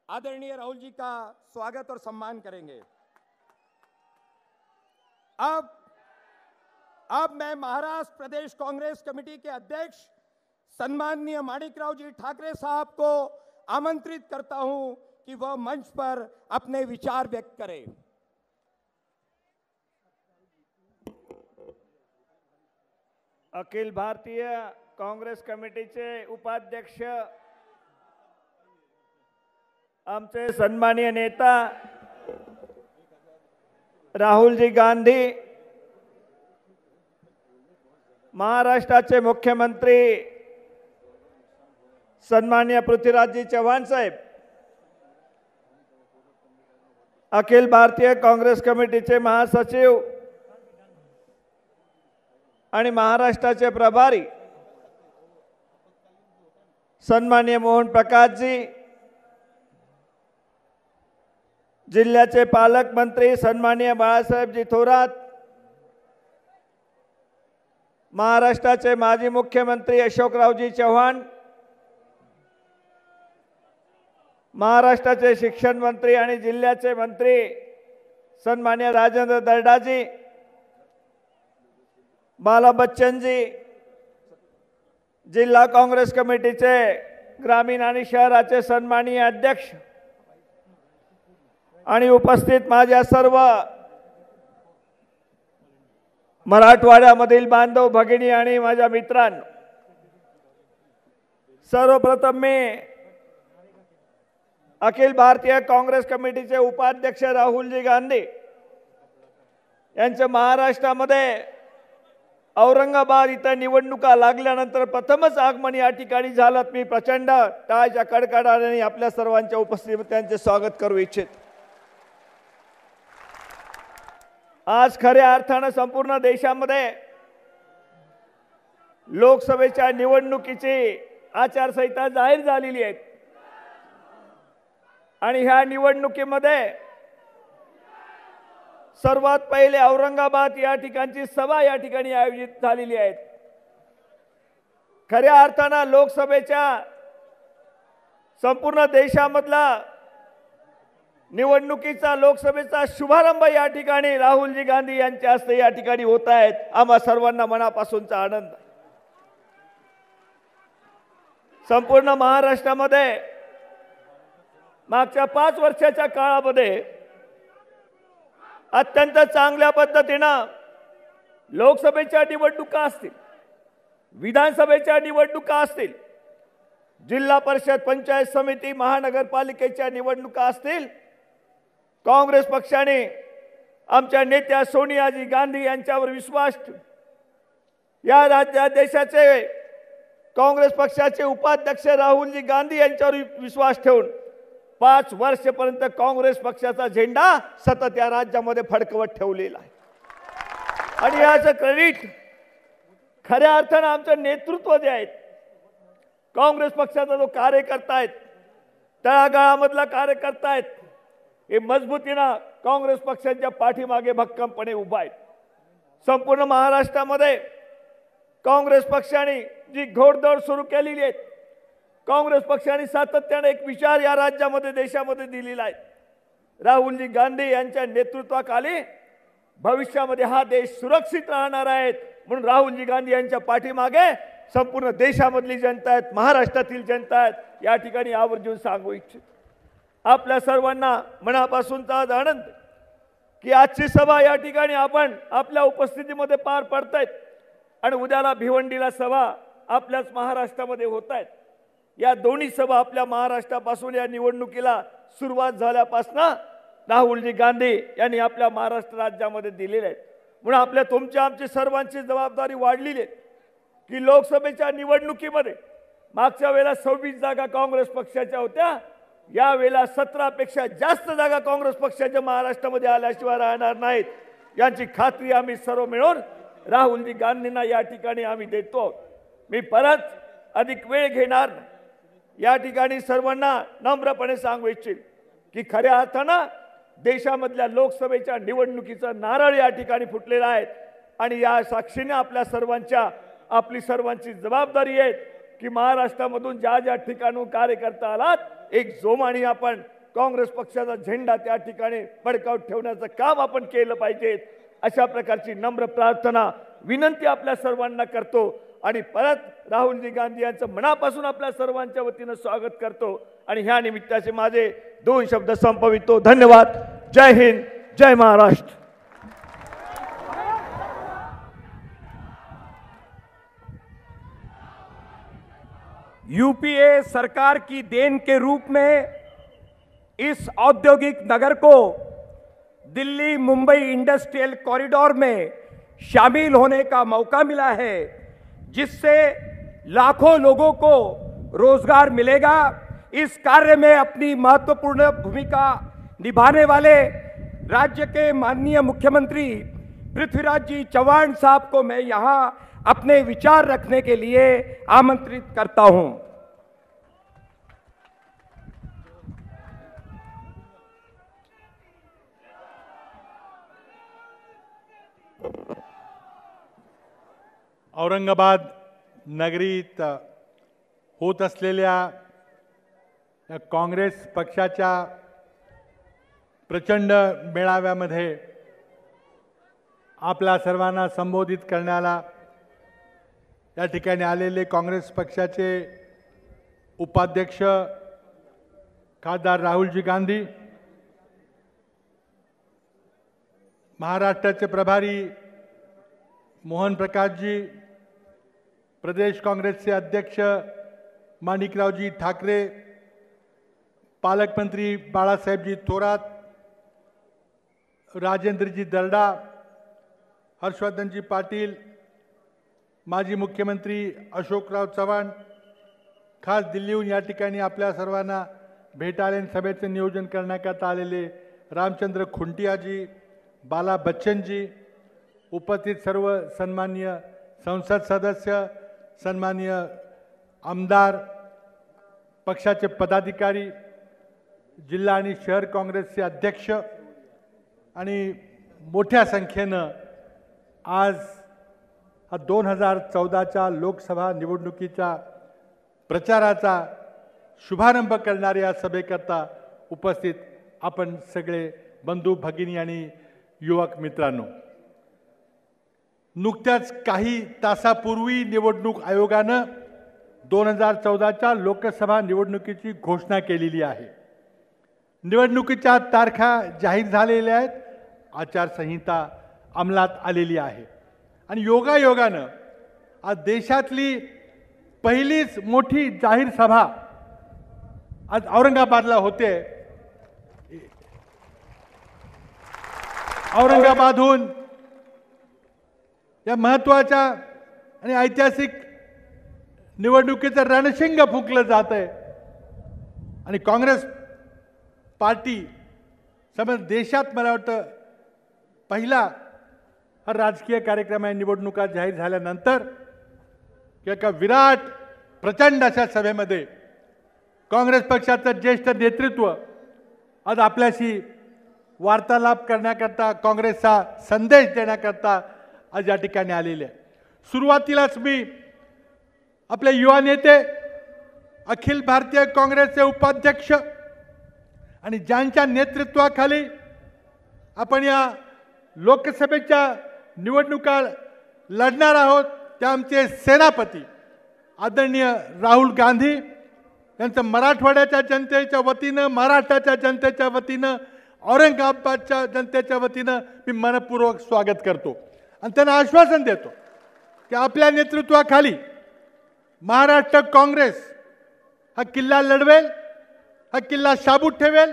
आदरणीय राहुल जी का स्वागत और सम्मान करेंगे। अब मैं महाराष्ट्र प्रदेश कांग्रेस कमेटी के अध्यक्ष सम्माननीय माणिकराव जी ठाकरे साहब को आमंत्रित करता हूं कि वह मंच पर अपने विचार व्यक्त करें। अखिल भारतीय काँग्रेस कमिटीचे उपाध्यक्ष आमचे सन्माननीय नेता राहुलजी गांधी, महाराष्ट्राचे मुख्यमंत्री सन्माननीय पृथ्वीराजजी चव्हाण साहेब, अखिल भारतीय काँग्रेस कमिटीचे महासचिव आणि महाराष्ट्राचे प्रभारी सन्माननीय मोहन प्रकाशजी, जिल्ह्याचे पालकमंत्री सन्माननीय बाळासाहेबजी थोरात, महाराष्ट्राचे माजी मुख्यमंत्री अशोकरावजी चव्हाण, महाराष्ट्राचे शिक्षण मंत्री आणि जिल्ह्याचे मंत्री सन्माननीय राजेंद्र दर्डाजी, बाला बच्चनजी, जिल्हा काँग्रेस कमिटीचे ग्रामीण आणि शहराचे सन्माननीय अध्यक्ष आणि उपस्थित माझ्या सर्व मराठवाड्यामधील बांधव भगिनी आणि माझ्या मित्रांनो, सर्वप्रथम मी अखिल भारतीय काँग्रेस कमिटीचे उपाध्यक्ष राहुलजी गांधी यांचे महाराष्ट्रामध्ये औरंगाबाद इथं निवडणुका लागल्यानंतर प्रथमच आगमन या ठिकाणी झालं। मी प्रचंड टाळ्याच्या कडकडाटाने आपल्या सर्वांच्या उपस्थितीत त्यांचे स्वागत करू इच्छित। आज खऱ्या अर्थाने संपूर्ण देशामध्ये लोकसभेच्या निवडणुकीची आचारसंहिता जाहीर झालेली आहे आणि ह्या निवडणुकीमध्ये सर्वात पहिले औरंगाबाद या ठिकाणची सभा या ठिकाणी आयोजित झालेली आहे। खऱ्या अर्थाने लोकसभेच्या संपूर्ण देशामधला निवडणुकीचा लोकसभेचा शुभारंभ या ठिकाणी राहुलजी गांधी यांच्या हस्ते या ठिकाणी होत आहेत। आम्हा सर्वांना मनापासूनचा आनंद। संपूर्ण महाराष्ट्रामध्ये मागच्या 5 वर्षाच्या काळामध्ये अत्यंत चांगल्या पद्धतीने लोकसभेच्या निवडणुका असतील, विधानसभेच्या निवडणुका असतील, जिल्हा परिषद पंचायत समिती महानगरपालिकेच्या निवडणुका असतील, काँग्रेस पक्षाने आमच्या नेत्या सोनियाजी गांधी यांच्यावर विश्वास या देशाचे काँग्रेस पक्षाचे उपाध्यक्ष राहुलजी गांधी यांच्यावर विश्वास ठेवून 5 वर्षपर्यंत काँग्रेस पक्षाचा झेंडा सतत या राज्यामध्ये फडकवत ठेवलेला आहे। आणि याचं क्रेडिट खऱ्या अर्थाने आमचं नेतृत्व जे आहे, काँग्रेस पक्षाचा जो कार्यकर्ता आहेत, तळागाळामधला कार्यकर्ता आहेत, हे मजबूतीने काँग्रेस पक्षाच्या पाठीमागे भक्कमपणे उभा आहेत। संपूर्ण महाराष्ट्रामध्ये काँग्रेस पक्षाने जी घोडदौड सुरू केलेली आहे, काँग्रेस पक्षाने सातत्याने एक विचार या राज्यामध्ये देशामध्ये दिलेला आहे। राहुलजी गांधी यांच्या नेतृत्वाखाली भविष्यामध्ये हा देश सुरक्षित राहणार आहे, म्हणून राहुलजी गांधी यांच्या पाठीमागे संपूर्ण देशामधली जनता आहेत, महाराष्ट्रातील जनता आहेत, या ठिकाणी आवर्जून सांगू इच्छित। आपल्या सर्वांना मनापासूनचा आनंद की आजची सभा या ठिकाणी आपण आपल्या उपस्थितीमध्ये पार पडतायत आणि उद्याला भिवंडीला सभा आपल्याच महाराष्ट्रामध्ये होत आहेत। या दोन्ही सभा आपल्या महाराष्ट्रापासून या निवडणुकीला सुरुवात झाल्यापासून राहुलजी गांधी यांनी आपल्या महाराष्ट्र राज्यामध्ये दिलेले आहेत। म्हणून आपल्या तुमच्या आमची सर्वांची जबाबदारी वाढलेली आहे की लोकसभेच्या निवडणुकीमध्ये मागच्या वेळेला 26 जागा काँग्रेस पक्षाच्या होत्या, या वेळेला 17 पेक्षा जास्त जागा काँग्रेस पक्षाच्या महाराष्ट्रामध्ये आल्याशिवाय राहणार नाहीत, यांची खात्री आम्ही सर्व मिळून राहुलजी गांधींना या ठिकाणी आम्ही देतो। मी परत अधिक वेळ घेणार नाही। या ठिकाणी सर्वांना नम्रपणे सांगू इच्छित की खऱ्या अर्थाने देशामधल्या लोकसभेच्या निवडणुकीचा नारळ या ठिकाणी फुटलेला आहे आणि या साक्षीने आपल्या सर्वांची जबाबदारी आहे की महाराष्ट्रामधून ज्या ज्या ठिकाणून कार्यकर्ता आलात एक जोमाने आपण काँग्रेस पक्षाचा झेंडा त्या ठिकाणी फडकावून ठेवण्याचं काम आपण केलं पाहिजे। अशा प्रकारची नम्र प्रार्थना विनंती आपल्या सर्वांना करतो आणि परत राहुलजी गांधी यांचं मनापासून आपल्या सर्वांच्या वतीनं स्वागत करतो आणि ह्या निमित्ताचे माझे 2 शब्द संपवितो। धन्यवाद। जय हिंद, जय महाराष्ट्र। यूपीए सरकार की देन के रूप में इस औद्योगिक नगर को दिल्ली मुंबई इंडस्ट्रियल कॉरिडोर में शामिल होने का मौका मिला है, जिससे लाखों लोगों को रोजगार मिलेगा। इस कार्य में अपनी महत्वपूर्ण भूमिका निभाने वाले राज्य के माननीय मुख्यमंत्री पृथ्वीराज जी चौहान साहब को मैं यहां अपने विचार रखने के लिए आमंत्रित करता हूं। औरंगाबाद नगरीत होत असलेल्या काँग्रेस पक्षाच्या प्रचंड मेळाव्यामध्ये आपल्या सर्वांना संबोधित करण्याला या ठिकाणी आलेले काँग्रेस पक्षाचे उपाध्यक्ष खासदार राहुलजी गांधी, महाराष्ट्राचे प्रभारी मोहन प्रकाशजी, प्रदेश काँग्रेसचे अध्यक्ष माणिकरावजी ठाकरे, पालकमंत्री बाळासाहेबजी थोरात, राजेंद्रजी दर्डा, हर्षवर्धनजी पाटील, माजी मुख्यमंत्री अशोकराव चव्हाण, खास दिल्लीहून या ठिकाणी आपल्या सर्वांना भेटायला सभेचे नियोजन करण्याकरता आलेले रामचंद्र खुंटियाजी, बाला बच्चनजी, उपस्थित सर्व सन्माननीय संसद सदस्य, सन्माननीय आमदार, पक्षाचे पदाधिकारी, जिल्हा आणि शहर काँग्रेसचे अध्यक्ष आणि मोठ्या संख्येनं आज 2014च्या लोकसभा निवडणुकीच्या प्रचाराचा शुभारंभ करणाऱ्या या सभेकरता उपस्थित आपण सगळे बंधू भगिनी आणि युवक मित्रांनो, नुकत्याच काही तासापूर्वी निवडणूक आयोगानं 2014च्या लोकसभा निवडणुकीची घोषणा केलेली आहे। निवडणुकीच्या तारखा जाहीर झालेल्या आहेत, आचारसंहिता अंमलात आलेली आहे आणि योगायोगानं आज देशातली पहिलीच मोठी जाहीर सभा आज औरंगाबादला होते। औरंगाबादहून या महत्त्वाच्या आणि ऐतिहासिक निवडणुकीचं रणशिंग फुंकलं जात आहे आणि काँग्रेस पार्टी समज देशात मला वाटतं पहिला हा राजकीय कार्यक्रम आहे निवडणुका जाहीर झाल्यानंतर एका विराट प्रचंड अशा सभेमध्ये काँग्रेस पक्षाचं ज्येष्ठ नेतृत्व आज आपल्याशी वार्तालाप करण्याकरता, काँग्रेसचा संदेश देण्याकरता आज या ठिकाणी आलेले आहे। सुरुवातीलाच मी आपले युवा नेते, अखिल भारतीय काँग्रेसचे उपाध्यक्ष आणि ज्यांच्या नेतृत्वाखाली आपण या लोकसभेच्या निवडणुका लढणार आहोत ते आमचे सेनापती आदरणीय राहुल गांधी यांचं मराठवाड्याच्या जनतेच्या वतीनं, महाराष्ट्राच्या जनतेच्या वतीनं, औरंगाबादच्या जनतेच्या वतीनं मी मनपूर्वक स्वागत करतो आणि त्यांना आश्वासन देतो की आपल्या नेतृत्वाखाली महाराष्ट्र काँग्रेस हा किल्ला लढवेल, हा किल्ला शाबूत ठेवेल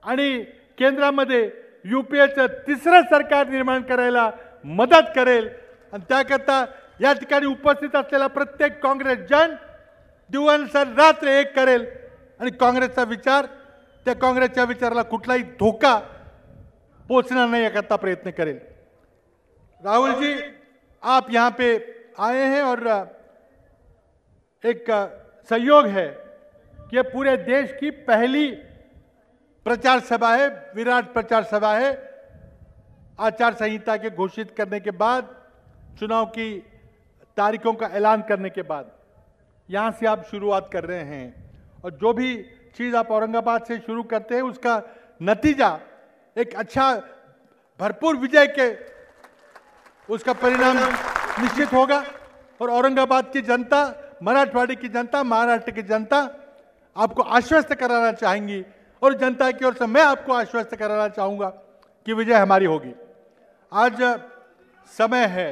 आणि केंद्रामध्ये यूपीएचं तिसरं सरकार निर्माण करायला मदत करेल आणि त्याकरता या ठिकाणी उपस्थित असलेला प्रत्येक काँग्रेस जन दिवस रात्र एक करेल आणि काँग्रेसचा विचार, त्या काँग्रेसच्या विचाराला कुठलाही धोका पोचणार नाही याकरता प्रयत्न करेल। राहुल जी, आप यहाँ पे आए हैं और एक संयोग है कि ये पूरे देश की पहली प्रचार सभा है, विराट प्रचार सभा है। आचार संहिता के घोषित करने के बाद, चुनाव की तारीखों का ऐलान करने के बाद यहाँ से आप शुरुआत कर रहे हैं और जो भी चीज़ आप औरंगाबाद से शुरू करते हैं उसका नतीजा एक अच्छा भरपूर विजय के उसका परिणाम निश्चित होगा। और औरंगाबाद की जनता, मराठवाड़े की जनता, महाराष्ट्र की जनता आपको आश्वस्त कराना चाहेंगी और जनता की ओर से मैं आपको आश्वस्त कराना चाहूंगा कि विजय हमारी होगी। आज समय है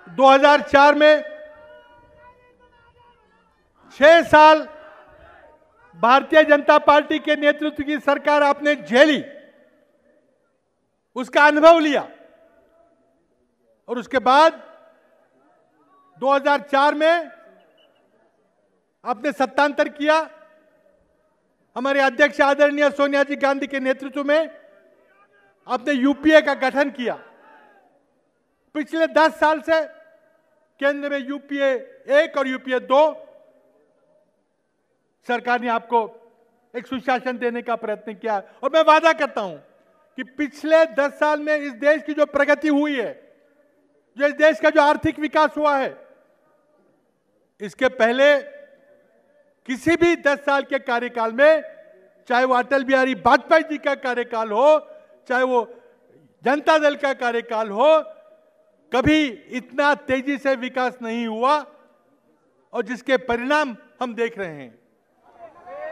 2004 में 6 साल भारतीय जनता पार्टी के नेतृत्व की सरकार आपने झेली, उसका अनुभव लिया और उसके बाद 2004 में आपने सत्तांतर किया। हमारे अध्यक्ष आदरणीय सोनिया जी गांधी के नेतृत्व में आपने यूपीए का गठन किया। पिछले 10 साल से केंद्र में यूपीए 1 और यूपीए 2 सरकार ने आपको एक सुशासन देने का प्रयत्न किया और मैं वादा करता हूं कि पिछले 10 साल में इस देश की जो प्रगति हुई है, जो इस देश का जो आर्थिक विकास हुआ है, इसके पहले किसी भी 10 साल के कार्यकाल में, चाहे वो अटल बिहारी वाजपेयी जी का कार्यकाल हो, चाहे वो जनता दल का कार्यकाल हो, कभी इतना तेजी से विकास नहीं हुआ और जिसके परिणाम हम देख रहे हैं।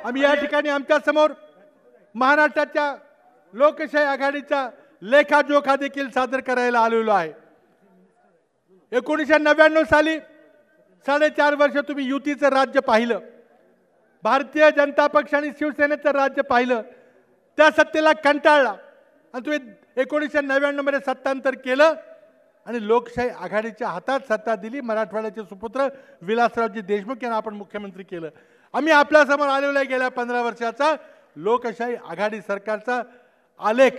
आम्ही या ठिकाणी आमच्या समोर महाराष्ट्राच्या लोकशाही आघाडीचा लेखाजोखा देखील सादर करायला आलेलो आहे। 1999 साली 4.5 वर्ष तुम्ही युतीचं राज्य पाहिलं, भारतीय जनता पक्ष आणि शिवसेनेचं राज्य पाहिलं, त्या सत्तेला कंटाळला आणि तुम्ही 1999 मध्ये सत्तांतर केलं आणि लोकशाही आघाडीच्या हातात सत्ता दिली। मराठवाड्याचे सुपुत्र विलासरावजी देशमुख यांना आपण मुख्यमंत्री केलं। आम्ही आपल्या समोर आलेला गेल्या 15 वर्षाचा लोकशाही आघाडी सरकारचा आलेख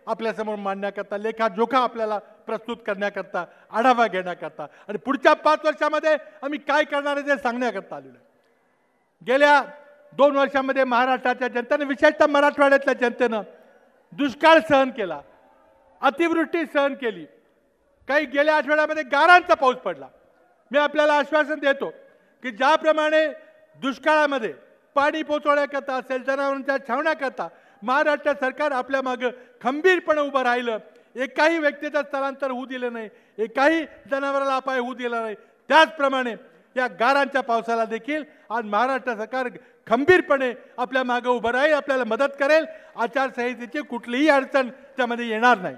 आपल्या समोर मांडण्याकरता, लेखाजोखा आपल्याला प्रस्तुत करण्याकरता, आढावा घेण्याकरता आणि पुढच्या 5 वर्षामध्ये आम्ही काय करणार आहे ते सांगण्याकरता आलेलो आहे। गेल्या 2 वर्षांमध्ये महाराष्ट्राच्या जनतेने, विशेषतः मराठवाड्यातल्या जनतेने दुष्काळ सहन केला, अतिवृष्टी सहन केली, काही गेल्या आठवड्यामध्ये गारांचा पाऊस पडला। मी आपल्याला आश्वासन देतो की ज्याप्रमाणे दुष्काळामध्ये पाणी पोहोचवण्याकरता असेल, जनावरांच्या छावण्याकरता महाराष्ट्र सरकार आपल्या मागे खंबीरपणे उभं राहिलं, एकाही व्यक्तीचं स्थलांतर होऊ दिलं नाही, एकाही जनावराला अपाय होऊ दिला नाही, त्याचप्रमाणे या गारांच्या पावसाला देखील आज महाराष्ट्र सरकार खंबीरपणे आपल्या मागे उभं राहील, आपल्याला मदत करेल। आचारसंहितेची कुठलीही अडचण त्यामध्ये येणार नाही।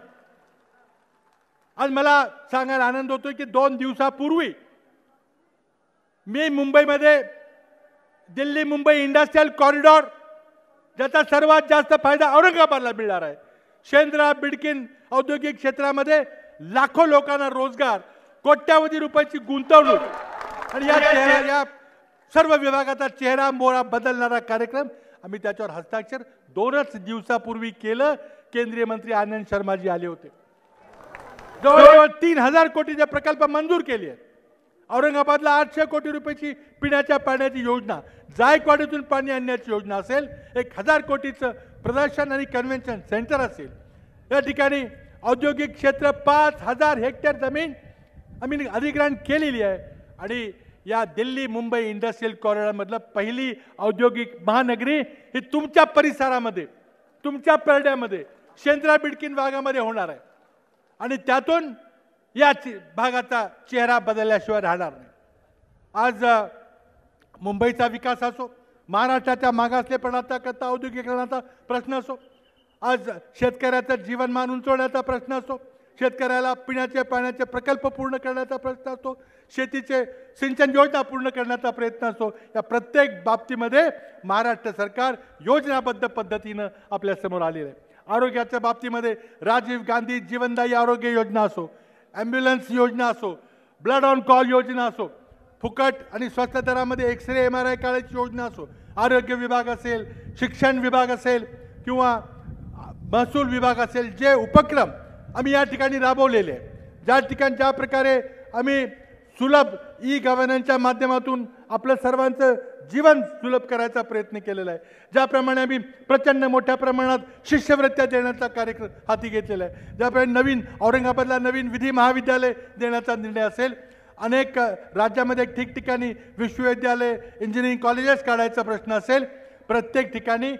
आज मला सांगायला आनंद होतो की 2 दिवसापूर्वी मी मुंबईमध्ये दिल्ली मुंबई इंडस्ट्रियल कॉरिडॉर, ज्याचा सर्वात जास्त फायदा औरंगाबादला मिळणार आहे, शेंद्रा बिडकीन औद्योगिक क्षेत्रामध्ये लाखो लोकांना रोजगार, कोट्यावधी रुपयाची गुंतवणूक आणि या सर्व विभागाचा चेहरा मोहरा बदलणारा कार्यक्रम आम्ही त्याच्यावर हस्ताक्षर 2च दिवसापूर्वी केलं। केंद्रीय मंत्री आनंद शर्माजी आले होते। जवळजवळ 3000 कोटीचे प्रकल्प मंजूर केले आहेत। औरंगाबादला 800 कोटी रुपयाची पिण्याच्या पाण्याची योजना, जायकवाडीतून पाणी आणण्याची योजना असेल, 1000 कोटीचं प्रदर्शन आणि कन्व्हेन्शन सेंटर असेल। या ठिकाणी औद्योगिक क्षेत्र 5000 हेक्टर जमीन आम्ही अधिग्रहण केलेली आहे आणि या दिल्ली मुंबई इंडस्ट्रियल कॉरिडॉर मधलं पहिली औद्योगिक महानगरी ही तुमच्या परिसरामध्ये, तुमच्या परड्यामध्ये, शेंद्रा बिडकीन भागामध्ये होणार आहे आणि त्यातून या भागाचा चेहरा बदलल्याशिवाय राहणार नाही। आज मुंबईचा विकास असो, महाराष्ट्राच्या मागासलेपणाचा करता औद्योगिकरणाचा प्रश्न असो, आज शेतकऱ्याचं जीवनमान उंचवण्याचा प्रश्न असो, शेतकऱ्याला पिण्याचे पाण्याचे प्रकल्प पूर्ण करण्याचा प्रयत्न असो, शेतीचे सिंचन योजना पूर्ण करण्याचा प्रयत्न असो, या प्रत्येक बाबतीमध्ये महाराष्ट्र सरकार योजनाबद्ध पद्धतीने आपल्या समोर आलेलं आहे। आरोग्याच्या बाबतीमध्ये राजीव गांधी जीवनदायी आरोग्य योजना असो, ॲम्ब्युलन्स योजना असो, ब्लड ऑन कॉल योजना असो, फुकट आणि स्वस्त दरामध्ये एक्सरे MRI काढायची योजना असो, आरोग्य विभाग असेल, शिक्षण विभाग असेल किंवा महसूल विभाग असेल, जे उपक्रम आम्ही या ठिकाणी राबवलेले आहे, ज्या ठिकाणी ज्या प्रकारे आम्ही सुलभ ई गव्हर्नन्सच्या माध्यमातून आपलं सर्वांचं जीवन सुलभ करायचा प्रयत्न केलेला आहे. ज्याप्रमाणे आम्ही प्रचंड मोठ्या प्रमाणात शिष्यवृत्त्या देण्याचा कार्यक्रम हाती घेतलेला आहे, ज्याप्रमाणे नवीन औरंगाबादला नवीन विधी महाविद्यालय देण्याचा निर्णय असेल, अनेक राज्यामध्ये ठिकठिकाणी विश्वविद्यालय इंजिनिअरिंग कॉलेजेस काढायचा प्रश्न असेल, प्रत्येक ठिकाणी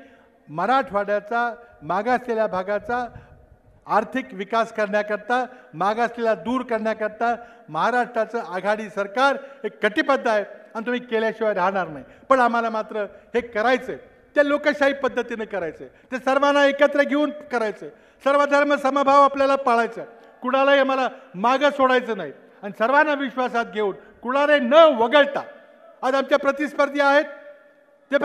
मराठवाड्याचा मागासलेल्या भागाचा आर्थिक विकास करण्याकरता, मागासलेला दूर करण्याकरता महाराष्ट्राचं आघाडी सरकार हे कटिबद्ध आहे आणि तुम्ही केल्याशिवाय राहणार नाही. पण आम्हाला मात्र हे करायचं आहे, ते लोकशाही पद्धतीने करायचं आहे, ते सर्वांना एकत्र घेऊन करायचं आहे, सर्व धर्म समभाव आपल्याला पाळायचा आहे, कुणालाही आम्हाला मागं सोडायचं नाही आणि सर्वांना विश्वासात घेऊन कुणालाही न वगळता. आज आमच्या प्रतिस्पर्धी आहेत ते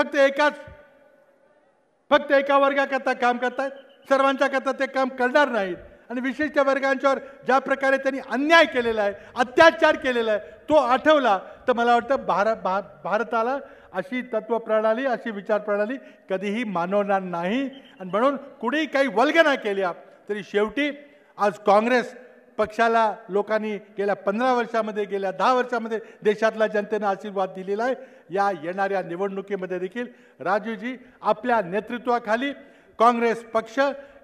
फक्त एका वर्गाकरता काम करतात, सर्वांच्या करता ते काम करणार नाहीत आणि विशिष्ट वर्गांच्यावर ज्या प्रकारे त्यांनी अन्याय केलेला आहे, अत्याचार केलेला आहे, तो आठवला तर मला वाटतं भारताला अशी तत्वप्रणाली, अशी विचारप्रणाली कधीही मानवणार नाही. आणि म्हणून कुणीही काही वल्गना केल्या तरी शेवटी आज काँग्रेस पक्षाला लोकांनी गेल्या 15 वर्षामध्ये, गेल्या 10 वर्षामध्ये देशातल्या जनतेनं आशीर्वाद दिलेला आहे. या येणाऱ्या निवडणुकीमध्ये देखील राजूजी आपल्या नेतृत्वाखाली काँग्रेस पक्ष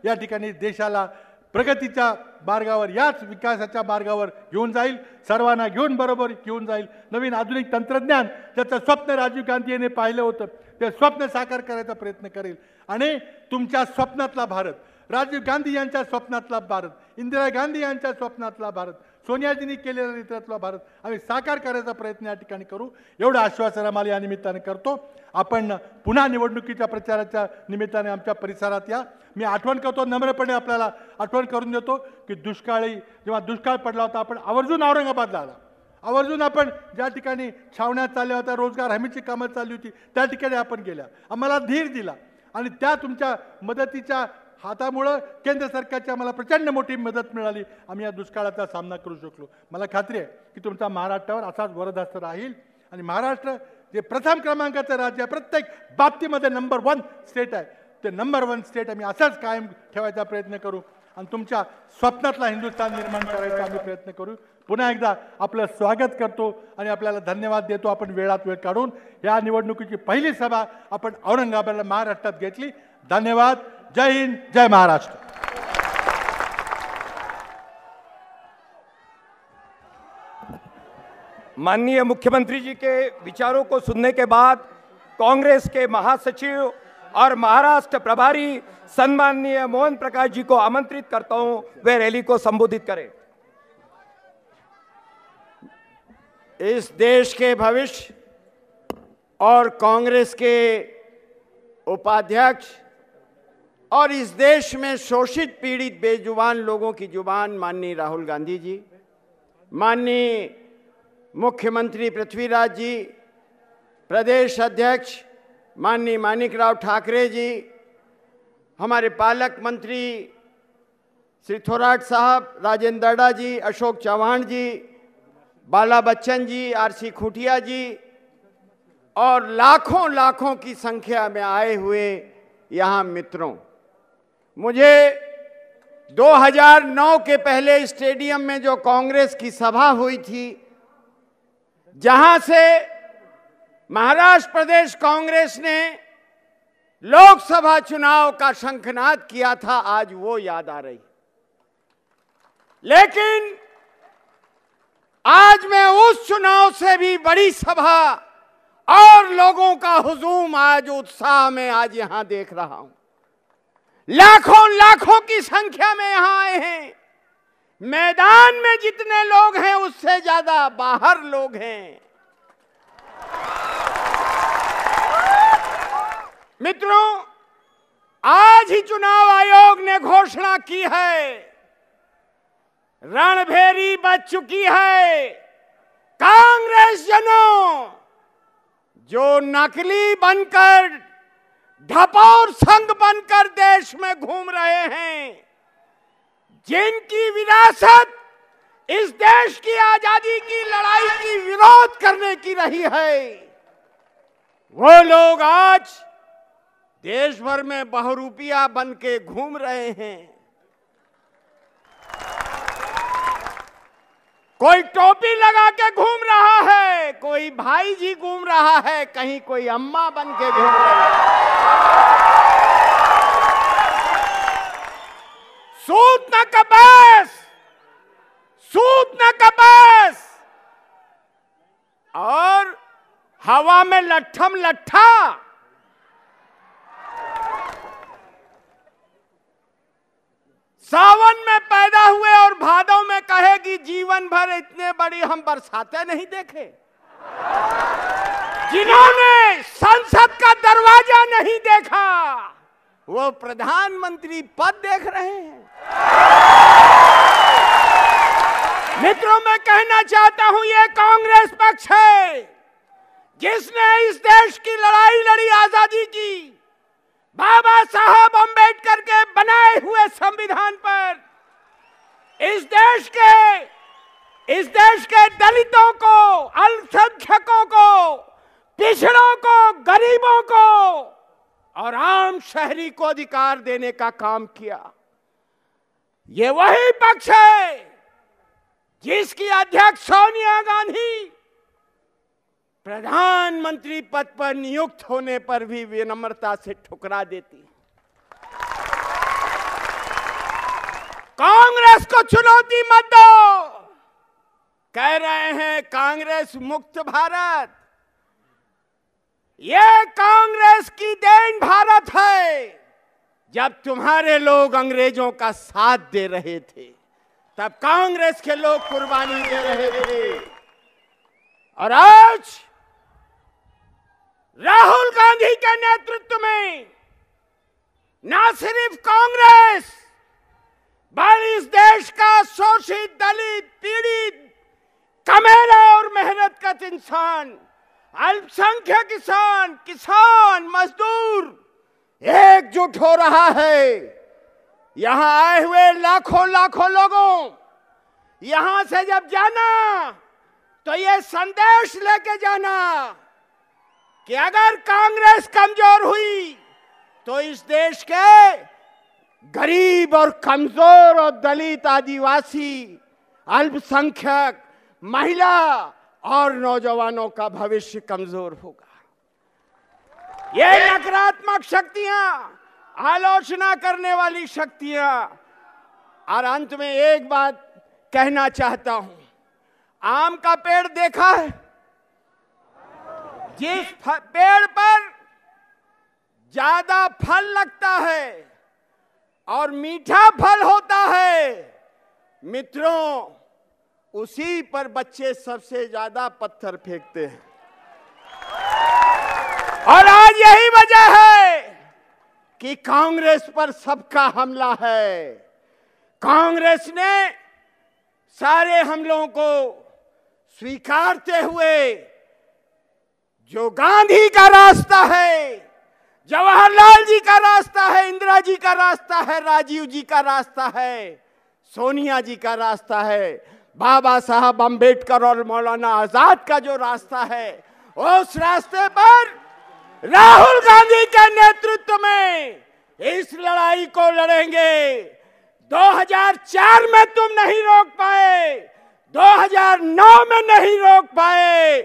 या ठिकाणी देशाला प्रगतीच्या मार्गावर, याच विकासाच्या मार्गावर घेऊन जाईल, सर्वांना घेऊन बरोबर घेऊन जाईल. नवीन आधुनिक तंत्रज्ञान ज्याचं स्वप्न राजीव गांधी यांनी पाहिलं होतं ते स्वप्न साकार करायचा प्रयत्न करेल आणि तुमच्या स्वप्नातला भारत, राजीव गांधी यांच्या स्वप्नातला भारत, इंदिरा गांधी यांच्या स्वप्नातला भारत, सोनियाजींनी केलेल्या नेतृत्वातला भारत आम्ही साकार करायचा प्रयत्न या ठिकाणी करू, एवढं आश्वासन आम्हाला या निमित्ताने करतो. आपण पुन्हा निवडणुकीच्या प्रचाराच्या निमित्ताने आमच्या परिसरात या. मी आठवण करतो, नम्रपणे आपल्याला आठवण करून देतो की जेव्हा दुष्काळ पडला होता आपण आवर्जून औरंगाबादला आला, आवर्जून आपण ज्या ठिकाणी छावण्या चालल्या होत्या, रोजगार हमीची कामं चालली होती त्या ठिकाणी आपण गेल्या, आम्हाला धीर दिला आणि त्या तुमच्या मदतीच्या हातामुळं केंद्र सरकारची आम्हाला प्रचंड मोठी मदत मिळाली, आम्ही या दुष्काळाचा सामना करू शकलो. मला खात्री आहे की तुमचा महाराष्ट्रावर असाच वरदहस्त राहील आणि महाराष्ट्र जे प्रथम क्रमांकाचं राज्य आहे, प्रत्येक बाबतीमध्ये नंबर 1 स्टेट आहे, ते नंबर 1 स्टेट आम्ही असाच कायम ठेवायचा प्रयत्न करू आणि तुमच्या स्वप्नातला हिंदुस्थान निर्माण करायचा आम्ही प्रयत्न करू. पुन्हा एकदा आपलं स्वागत करतो आणि आपल्याला धन्यवाद देतो. आपण वेळात वेळ काढून या निवडणुकीची पहिली सभा आपण औरंगाबादला महाराष्ट्रात घेतली. धन्यवाद. जय हिंद, जय महाराष्ट्र. माननीय मुख्यमंत्री जी के विचारों को सुनने के बाद कांग्रेस के महासचिव और महाराष्ट्र प्रभारी सम्माननीय मोहन प्रकाश जी को आमंत्रित करता हूं, वे रैली को संबोधित करें. इस देश के भविष्य और कांग्रेस के उपाध्यक्ष और इस देश में शोषित पीड़ित बेजुबान लोगों की जुबान माननीय राहुल गांधी जी, माननीय मुख्यमंत्री पृथ्वीराज जी, प्रदेश अध्यक्ष माननीय मानिकराव ठाकरे जी, हमारे पालक मंत्री श्री थोराट साहब, राजेंद्र दड़ा जी, अशोक चौहान जी, बाला बच्चन जी, आरसी खुटिया जी और लाखों लाखों की संख्या में आए हुए यहाँ मित्रों, मुझे 2009 के पहले स्टेडियम में जो कांग्रेस की सभा हुई थी, जहां से महाराष्ट्र प्रदेश कांग्रेस ने लोकसभा चुनाव का शंखनाद किया था, आज वो याद आ रही. लेकिन आज मैं उस चुनाव से भी बड़ी सभा और लोगों का हुजूम, आज उत्साह में आज यहां देख रहा हूं. लाखों लाखों की संख्या में यहां आए हैं. मैदान में जितने लोग हैं उससे ज्यादा बाहर लोग हैं. मित्रों, आज ही चुनाव आयोग ने घोषणा की है, रणभेरी बच चुकी है. कांग्रेस जनों जो नकली बनकर, ढपोर संघ बनकर देश में घूम रहे हैं, जिनकी विरासत इस देश की आजादी की लड़ाई की विरोध करने की रही है, वो लोग आज देश भर में बहुरूपिया बन के घूम रहे हैं. कोई टोपी लगा के घूम रहा है, कोई भाई जी घूम रहा है, कहीं कोई अम्मा बन के घूम रहा है। सूत न कपास, सूत न कपास, और हवा में लट्ठम लट्ठा। सावन में पैदा हुए और भादव में कहेगी जीवन भर इतने बड़ी हम बरसातें नहीं देखे। जिन्होंने संसद का दरवाजा नहीं देखा वो प्रधानमंत्री पद देख रहे हैं। मित्रों, मैं कहना चाहता हूं ये कांग्रेस पक्ष है जिसने इस देश की लड़ाई लड़ी, आजादी की, बाबा साहब अंबेडकर के बनाए हुए संविधान पर इस देश के दलितों को, अल्पसंख्यकों को, पिछड़ों को, गरीबों को और आम शहरी को अधिकार देने का काम किया। ये वही पक्ष है जिसकी अध्यक्ष सोनिया गांधी प्रधानमंत्री पद पर नियुक्त होने पर भी विनम्रता से ठुकरा देती। कांग्रेस को चुनौती मत दो। कह रहे हैं कांग्रेस मुक्त भारत। यह कांग्रेस की देन भारत है। जब तुम्हारे लोग अंग्रेजों का साथ दे रहे थे तब कांग्रेस के लोग कुर्बानी दे रहे थे। और आज राहुल गांधी के नेतृत्व में न सिर्फ कांग्रेस बल्कि इस देश का शोषित, दलित, पीड़ित, कमेला और मेहनतकश इंसान, अल्पसंख्यक किसान, किसान, मजदूर एकजुट हो रहा है। यहां आए हुए लाखों लाखों लोगों, यहां से जब जाना तो ये संदेश लेके जाना कि अगर कांग्रेस कमजोर हुई तो इस देश के गरीब और कमजोर और दलित, आदिवासी, अल्पसंख्यक, महिला और नौजवानों का भविष्य कमजोर होगा। ये नकारात्मक शक्तियां, आलोचना करने वाली शक्तियां। और अंत में एक बात कहना चाहता हूं, आम का पेड़ देखा है? जिस पेड़ पर ज्यादा फल लगता है और मीठा फल होता है, मित्रों, उसी पर बच्चे सबसे ज्यादा पत्थर फेंकते हैं। और आज यही वजह है कि कांग्रेस पर सबका हमला है। कांग्रेस ने सारे हमलों को स्वीकारते हुए जो गांधी का रास्ता है, जवाहरलाल जी का रास्ता है, इंदिरा जी का रास्ता है, राजीव जी का रास्ता है, सोनिया जी का रास्ता है, बाबा साहब अंबेडकर और मौलाना आजाद का जो रास्ता है, उस रास्ते पर राहुल गांधी के नेतृत्व में इस लड़ाई को लड़ेंगे। 2004 में तुम नहीं रोक पाए, 2009 में नहीं रोक पाए,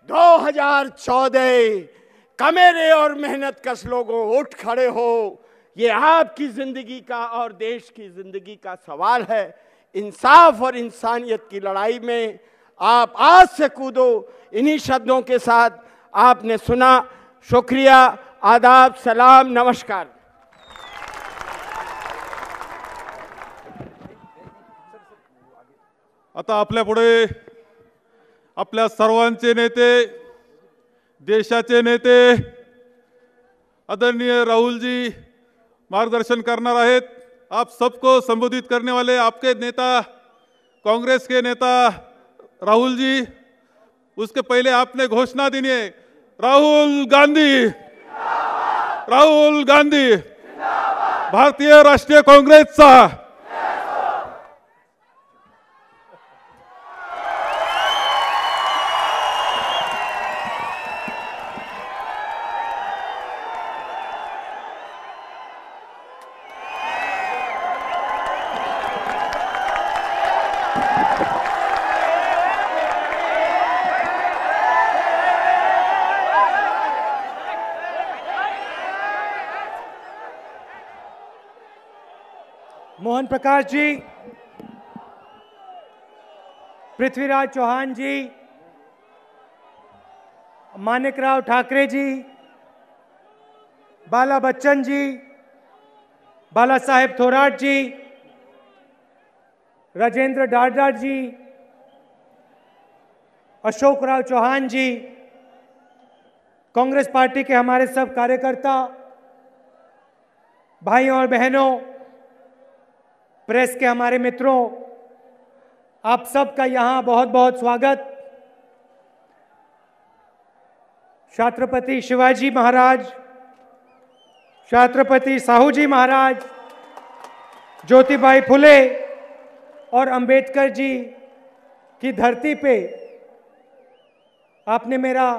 2014 कमेरे और मेहनतकश लोगों उठ खड़े हो। ये आपकी जिंदगी का और देश की जिंदगी का सवाल है। इंसाफ और इंसानियत की लड़ाई में आप आज से कूदो। इन्हीं शब्दों के साथ आपने सुना। शुक्रिया, आदाब, सलाम, नमस्कार। आता आपल्या पुढे आपल्या सर्वांचे नेते, देशाचे नेते आदरणीय राहुल जी मार्गदर्शन करणार आहेत। आप सबको संबोधित करने वाले आपके नेता, कांग्रेस के नेता राहुल जी। उसके पहले आपने घोषणा देनी है, राहुल गांधी, राहुल गांधी, भारतीय राष्ट्रीय काँग्रेसचा। मोहन प्रकाश जी, पृथ्वीराज चौहान जी, मानिकराव ठाकरे जी, बाला बच्चन जी, बाला साहेब थोराट जी, राजेंद्र डाडा जी, अशोक राव चौहान जी, कांग्रेस पार्टी के हमारे सब कार्यकर्ता, भाइयों और बहनों, प्रेस के हमारे मित्रों, आप सबका यहां बहुत बहुत स्वागत। छत्रपति शिवाजी महाराज, छत्रपति साहू जी महाराज, ज्योतिबाई फुले और अंबेडकर जी की धरती पे आपने मेरा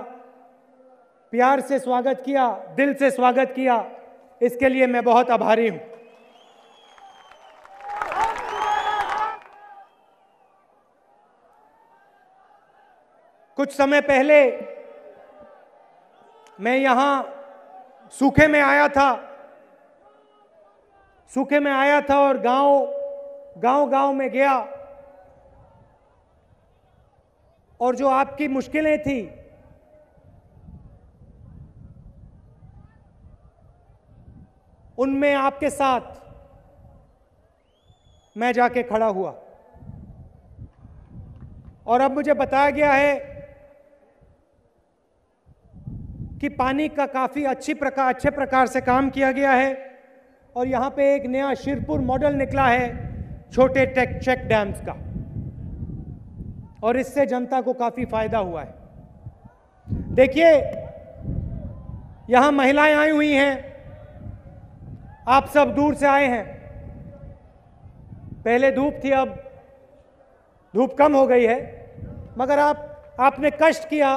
प्यार से स्वागत किया, दिल से स्वागत किया, इसके लिए मैं बहुत आभारी हूं। कुछ समय पहले मैं यहां सूखे में आया था और गांव में गया और जो आपकी मुश्किलें थी उनमें आपके साथ मैं जाके खड़ा हुआ और अब मुझे बताया गया है कि पानी का काफी अच्छे प्रकार से काम किया गया है और यहां पे एक नया शिरपुर मॉडल निकला है छोटे चेक डैम्स का, और इससे जनता को काफी फायदा हुआ है। देखिए, यहां महिलाएं आई हुई हैं, आप सब दूर से आए हैं। पहले धूप थी, अब धूप कम हो गई है, मगर आपने कष्ट किया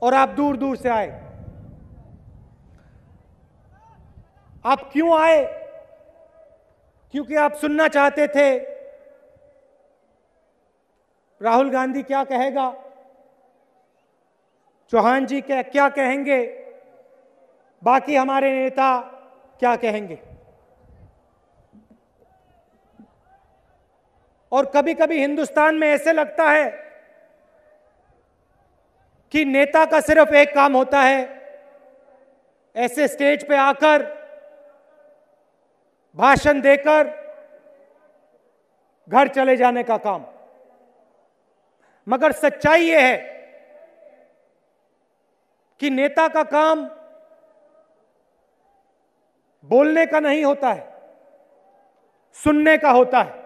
और आप दूर दूर से आए। आप क्यों आए? क्योंकि आप सुनना चाहते थे राहुल गांधी क्या कहेगा, चौहान जी क्या कहेंगे, बाकी हमारे नेता क्या कहेंगे। और कभी कभी हिंदुस्तान में ऐसे लगता है कि नेता का सिर्फ एक काम होता है, ऐसे स्टेज पे आकर भाषण देकर घर चले जाने का काम। मगर सच्चाई यह है कि नेता का काम बोलने का नहीं होता है, सुनने का होता है।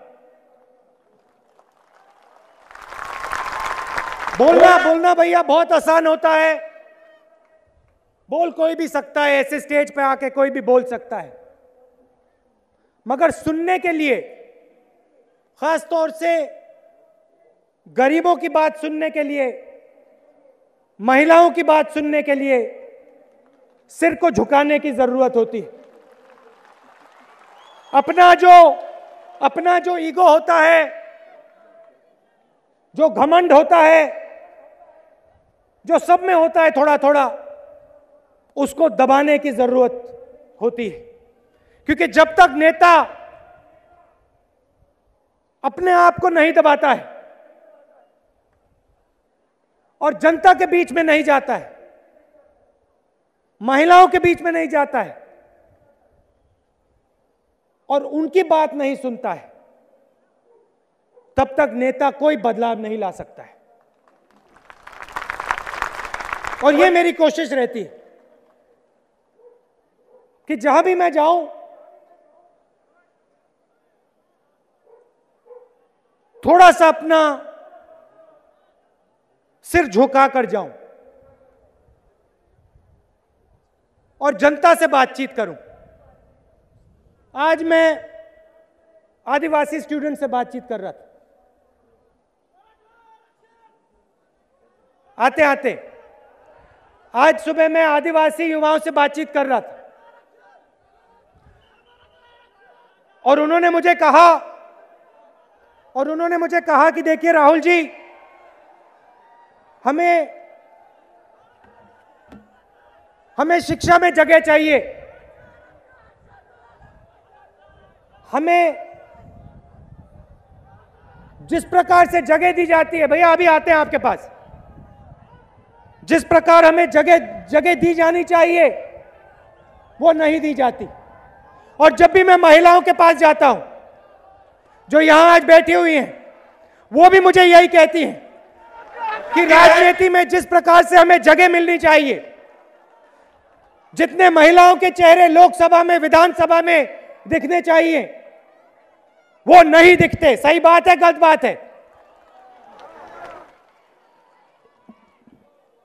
बोलना भैया बहुत आसान होता है, बोल कोई भी सकता है, ऐसे स्टेज पे आके कोई भी बोल सकता है। मगर सुनने के लिए, खास तौर से गरीबों की बात सुनने के लिए, महिलाओं की बात सुनने के लिए सिर को झुकाने की जरूरत होती है। अपना जो ईगो होता है, जो घमंड होता है, जो सब में होता है थोड़ा थोड़ा, उसको दबाने की जरूरत होती है। क्योंकि जब तक नेता अपने आप को नहीं दबाता है और जनता के बीच में नहीं जाता है, महिलाओं के बीच में नहीं जाता है और उनकी बात नहीं सुनता है, तब तक नेता कोई बदलाव नहीं ला सकता है। और यह मेरी कोशिश रहती है कि जहां भी मैं जाऊं, थोड़ा सा अपना सिर झुका कर जाऊं और जनता से बातचीत करूं। आज मैं आदिवासी स्टूडेंट से बातचीत कर रहा था। आते आते आज सुबह मैं आदिवासी युवाओं से बातचीत कर रहा था और उन्होंने मुझे कहा कि देखिए राहुल जी, हमें शिक्षा में जगह चाहिए, हमें जिस प्रकार से जगह दी जाती है, भैया अभी आते हैं आपके पास, जिस प्रकार हमें जगह दी जानी चाहिए वो नहीं दी जाती। और जब भी मैं महिलाओं के पास जाता हूं जो यहां आज बैठी हुई हैं, वो भी मुझे यही कहती हैं कि राजनीति में जिस प्रकार से हमें जगह मिलनी चाहिए, जितने महिलाओं के चेहरे लोकसभा में, विधानसभा में दिखने चाहिए, वो नहीं दिखते। सही बात है, गलत बात है?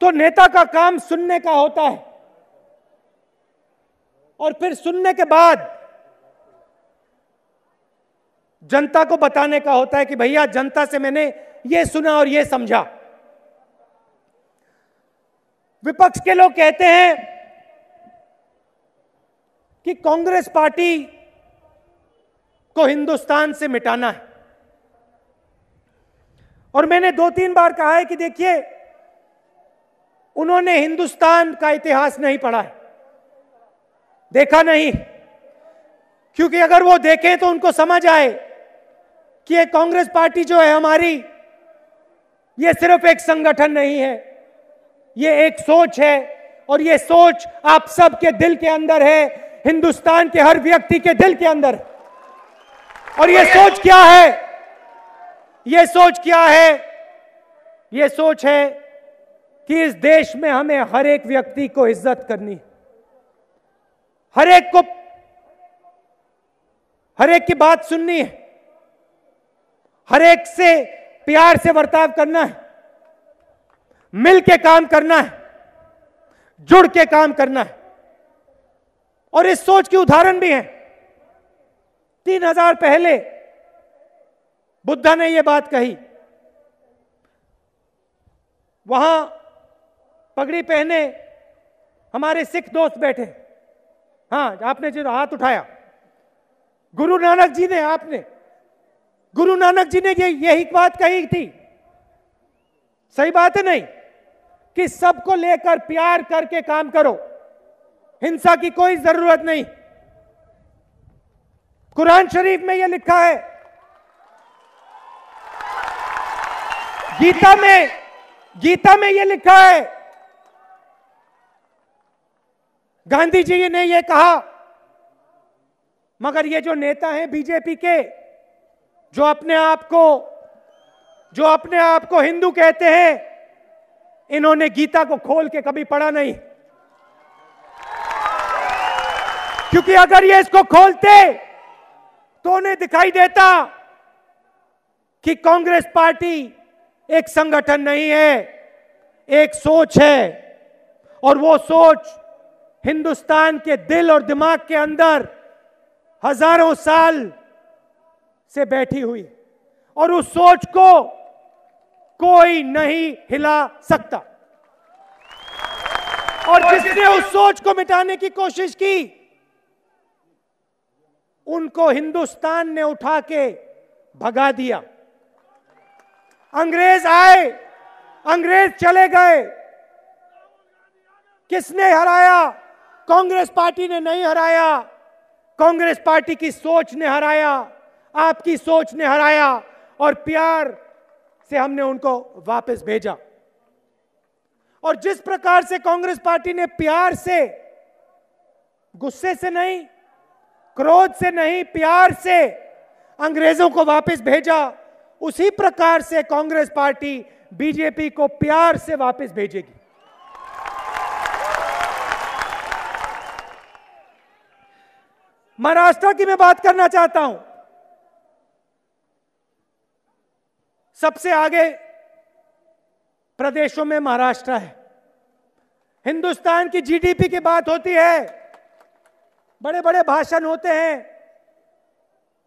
तो नेता का काम सुनने का होता है और फिर सुनने के बाद जनता को बताने का होता है कि भैया जनता से मैंने ये सुना और ये समझा। विपक्ष के लोग कहते हैं कि कांग्रेस पार्टी को हिंदुस्तान से मिटाना है, और मैंने 2-3 बार कहा है कि देखिए, उन्होंने हिंदुस्तान का इतिहास नहीं पढ़ा है, देखा नहीं। क्योंकि अगर वो देखें तो उनको समझ आए कि ये कांग्रेस पार्टी जो है हमारी, ये सिर्फ एक संगठन नहीं है, ये एक सोच है, और ये सोच आप सबके दिल के अंदर है, हिंदुस्तान के हर व्यक्ति के दिल के अंदर है। और ये सोच क्या है? ये सोच क्या है? ये सोच है कि इस देश में हमें हर एक व्यक्ति को इज्जत करनी है, हर एक की बात सुननी है, हर एक से प्यार से बर्ताव करना है, मिल के काम करना है, जुड़ के काम करना है। और इस सोच के उदाहरण भी हैं। 3000 पहले बुद्धा ने यह बात कही। वहां पगड़ी पहने हमारे सिख दोस्त बैठे। हाँ, आपने जो हाथ उठाया, गुरु नानक जी ने, गुरु नानक जी ने यही बात कही थी। सही बात है नहीं? कि सबको लेकर प्यार करके काम करो, हिंसा की कोई जरूरत नहीं। कुरान शरीफ में यह लिखा है, गीता में यह लिखा है, गांधी जी ने यह कहा। मगर ये जो नेता हैं बीजेपी के, जो अपने आप को हिंदू कहते हैं, इन्होंने गीता को खोल के कभी पढ़ा नहीं। क्योंकि अगर ये इसको खोलते तो उन्हें दिखाई देता कि कांग्रेस पार्टी एक संगठन नहीं है, एक सोच है, और वो सोच हिंदुस्तान के दिल और दिमाग के अंदर हजारों साल से बैठी हुई, और उस सोच को कोई नहीं हिला सकता। और जिसने उस सोच को मिटाने की कोशिश की, उनको हिंदुस्तान ने उठा के भगा दिया। अंग्रेज आए, अंग्रेज चले गए, किसने हराया? कांग्रेस पार्टी ने नहीं हराया, कांग्रेस पार्टी की सोच ने हराया, आपकी सोच ने हराया, और प्यार से हमने उनको वापस भेजा। और जिस प्रकार से कांग्रेस पार्टी ने प्यार से, गुस्से से नहीं, क्रोध से नहीं, प्यार से अंग्रेजों को वापस भेजा, उसी प्रकार से कांग्रेस पार्टी बीजेपी को प्यार से वापस भेजेगी। महाराष्ट्र की मैं बात करना चाहता हूं। सबसे आगे प्रदेशों में महाराष्ट्र है। हिंदुस्तान की जीडीपी की बात होती है, बड़े बड़े भाषण होते हैं,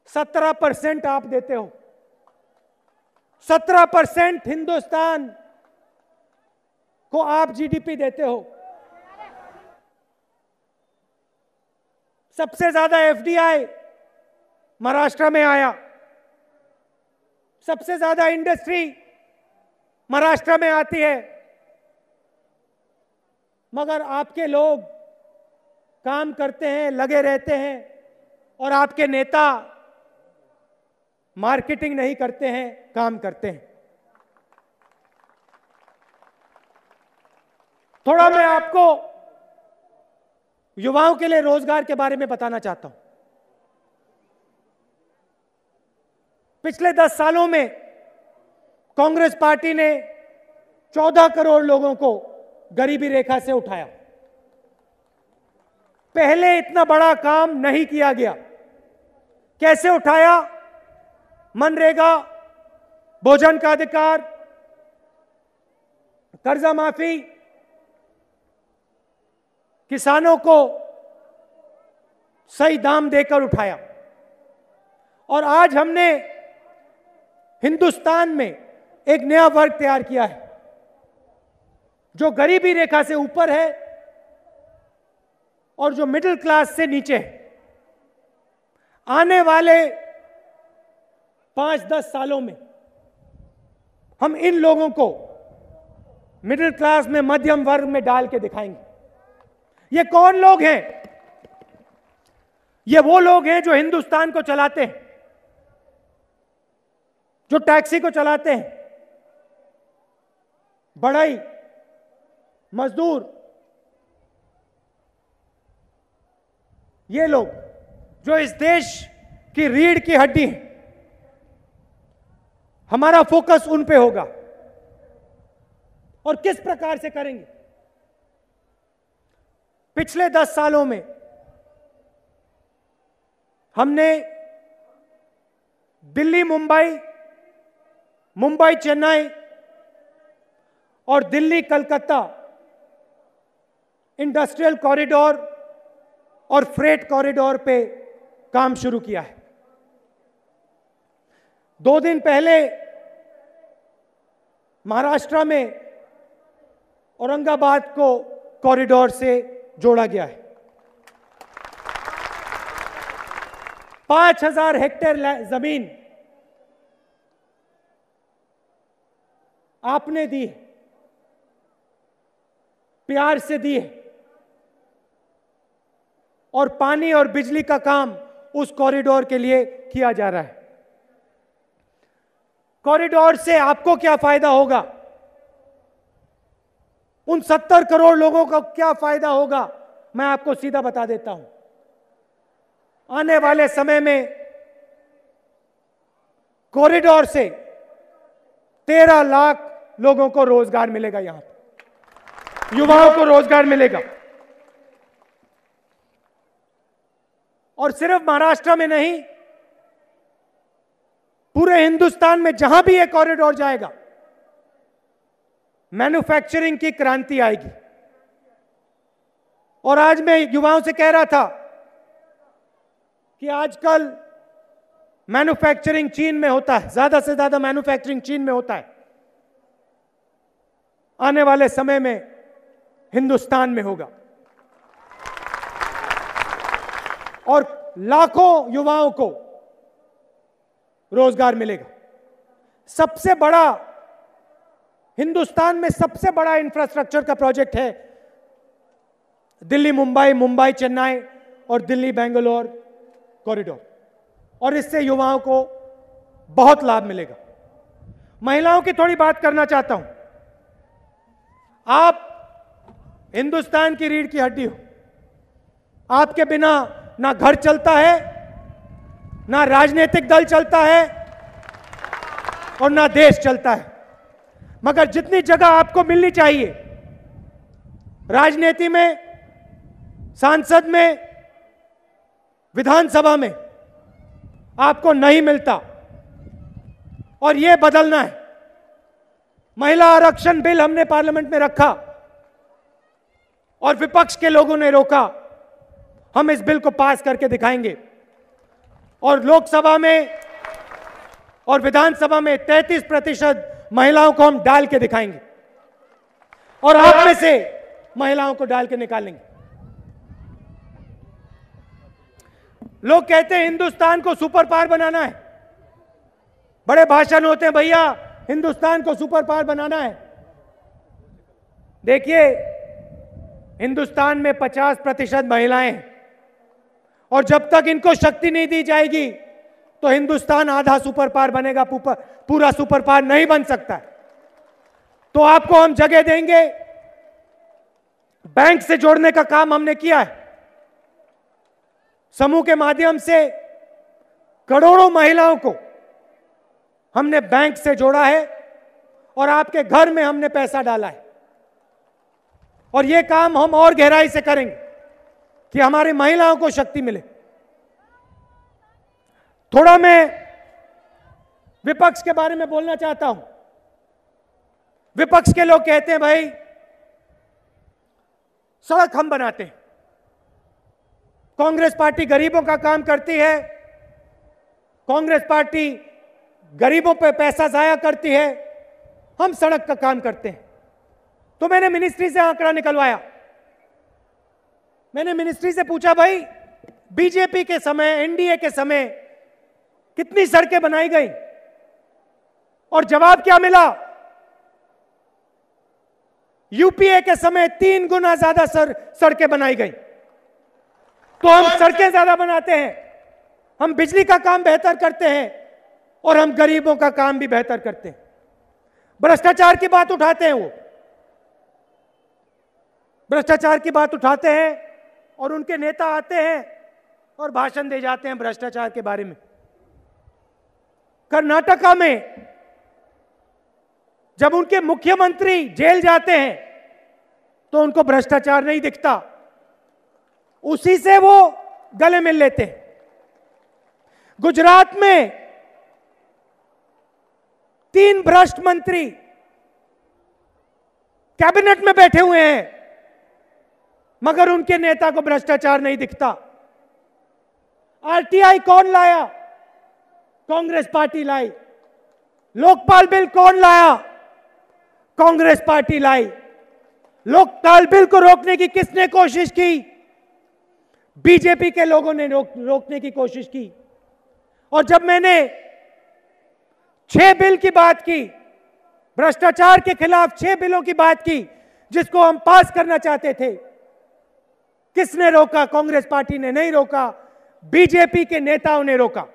17% आप देते हो। 17% हिंदुस्तान को आप जीडीपी देते हो। सबसे ज्यादा एफडीआई महाराष्ट्र में आया, सबसे ज्यादा इंडस्ट्री महाराष्ट्र में आती है। मगर आपके लोग काम करते हैं, लगे रहते हैं, और आपके नेता मार्केटिंग नहीं करते हैं, काम करते हैं। थोड़ा मैं आपको युवाओं के लिए रोजगार के बारे में बताना चाहता हूं। पिछले 10 सालों में कांग्रेस पार्टी ने 14 करोड़ लोगों को गरीबी रेखा से उठाया। पहले इतना बड़ा काम नहीं किया गया। कैसे उठाया? मनरेगा, भोजन का अधिकार, कर्जा माफी, किसानों को सही दाम देकर उठाया। और आज हमने हिंदुस्तान में एक नया वर्ग तैयार किया है जो गरीबी रेखा से ऊपर है और जो मिडिल क्लास से नीचे है। आने वाले 5-10 सालों में हम इन लोगों को मिडिल क्लास में, मध्यम वर्ग में डाल के दिखाएंगे। ये कौन लोग हैं? ये वो लोग हैं जो हिंदुस्तान को चलाते हैं, जो टैक्सी को चलाते हैं, बढ़ई, मजदूर, ये लोग जो इस देश की रीढ़ की हड्डी हैं। हमारा फोकस उन पे होगा। और किस प्रकार से करेंगे? पिछले 10 सालों में हमने दिल्ली मुंबई, मुंबई चेन्नई और दिल्ली कलकत्ता इंडस्ट्रियल कॉरिडोर और फ्रेट कॉरिडोर पे काम शुरू किया है। 2 दिन पहले महाराष्ट्र में औरंगाबाद को कॉरिडोर से जोड़ा गया है। 5000 हेक्टेयर जमीन आपने दी है, प्यार से दी है, और पानी और बिजली का काम उस कॉरिडोर के लिए किया जा रहा है। कॉरिडोर से आपको क्या फायदा होगा? उन 70 करोड़ लोगों को क्या फायदा होगा? मैं आपको सीधा बता देता हूं। आने वाले समय में कॉरिडोर से 13 लाख लोगों को रोजगार मिलेगा। यहां पर युवाओं को रोजगार मिलेगा। और सिर्फ महाराष्ट्र में नहीं, पूरे हिंदुस्तान में जहां भी ये कॉरिडोर जाएगा, मैन्युफैक्चरिंग की क्रांति आएगी। और आज मैं युवाओं से कह रहा था कि आजकल मैन्युफैक्चरिंग चीन में होता है, ज्यादा से ज्यादा मैन्युफैक्चरिंग चीन में होता है। आने वाले समय में हिंदुस्तान में होगा और लाखों युवाओं को रोजगार मिलेगा। सबसे बड़ा, हिंदुस्तान में सबसे बड़ा इंफ्रास्ट्रक्चर का प्रोजेक्ट है दिल्ली मुंबई, मुंबई चेन्नई और दिल्ली बेंगलोर कॉरिडोर, और इससे युवाओं को बहुत लाभ मिलेगा। महिलाओं की थोड़ी बात करना चाहता हूं। आप हिंदुस्तान की रीढ़ की हड्डी हो। आपके बिना ना घर चलता है, ना राजनीतिक दल चलता है और ना देश चलता है। मगर जितनी जगह आपको मिलनी चाहिए राजनीति में, सांसद में, विधानसभा में, आपको नहीं मिलता, और यह बदलना है। महिला आरक्षण बिल हमने पार्लियामेंट में रखा और विपक्ष के लोगों ने रोका। हम इस बिल को पास करके दिखाएंगे और लोकसभा में और विधानसभा में 33% महिलाओं को हम डाल के दिखाएंगे और आप में से महिलाओं को डाल के निकालेंगे। लोग कहते हैं हिंदुस्तान को सुपर पावर बनाना है, बड़े भाषण होते हैं, भैया हिंदुस्तान को सुपर पावर बनाना है। देखिए, हिंदुस्तान में 50% महिलाएं हैं और जब तक इनको शक्ति नहीं दी जाएगी तो हिंदुस्तान आधा सुपर पावर बनेगा, पूरा सुपर पावर नहीं बन सकता है। तो आपको हम जगह देंगे। बैंक से जोड़ने का काम हमने किया है। समूह के माध्यम से करोड़ों महिलाओं को हमने बैंक से जोड़ा है और आपके घर में हमने पैसा डाला है। और यह काम हम और गहराई से करेंगे कि हमारी महिलाओं को शक्ति मिले। थोड़ा मैं विपक्ष के बारे में बोलना चाहता हूं। विपक्ष के लोग कहते हैं भाई सड़क हम बनाते हैं, कांग्रेस पार्टी गरीबों का काम करती है, कांग्रेस पार्टी गरीबों पे पैसा जाया करती है, हम सड़क का काम करते हैं। तो मैंने मिनिस्ट्री से आंकड़ा निकलवाया। मैंने मिनिस्ट्री से पूछा भाई बीजेपी के समय, एनडीए के समय कितनी सड़कें बनाई गई, और जवाब क्या मिला? यूपीए के समय 3 गुना ज्यादा सड़कें बनाई गई। तो हम सड़कें ज्यादा बनाते हैं, हम बिजली का काम बेहतर करते हैं और हम गरीबों का काम भी बेहतर करते हैं। भ्रष्टाचार की बात उठाते हैं, वो भ्रष्टाचार की बात उठाते हैं और उनके नेता आते हैं और भाषण दे जाते हैं भ्रष्टाचार के बारे में। कर्नाटका में जब उनके मुख्यमंत्री जेल जाते हैं तो उनको भ्रष्टाचार नहीं दिखता, उसी से वो गले मिल लेते हैं। गुजरात में 3 भ्रष्ट मंत्री कैबिनेट में बैठे हुए हैं मगर उनके नेता को भ्रष्टाचार नहीं दिखता। आरटीआई कौन लाया? कांग्रेस पार्टी लाई। लोकपाल बिल कौन लाया? कांग्रेस पार्टी लाई। लोकपाल बिल को रोकने की किसने कोशिश की? बीजेपी के लोगों ने रोकने की कोशिश की। और जब मैंने 6 बिल की बात की, भ्रष्टाचार के खिलाफ 6 बिलों की बात की जिसको हम पास करना चाहते थे, किसने रोका? कांग्रेस पार्टी ने नहीं रोका, बीजेपी के नेताओं ने रोका।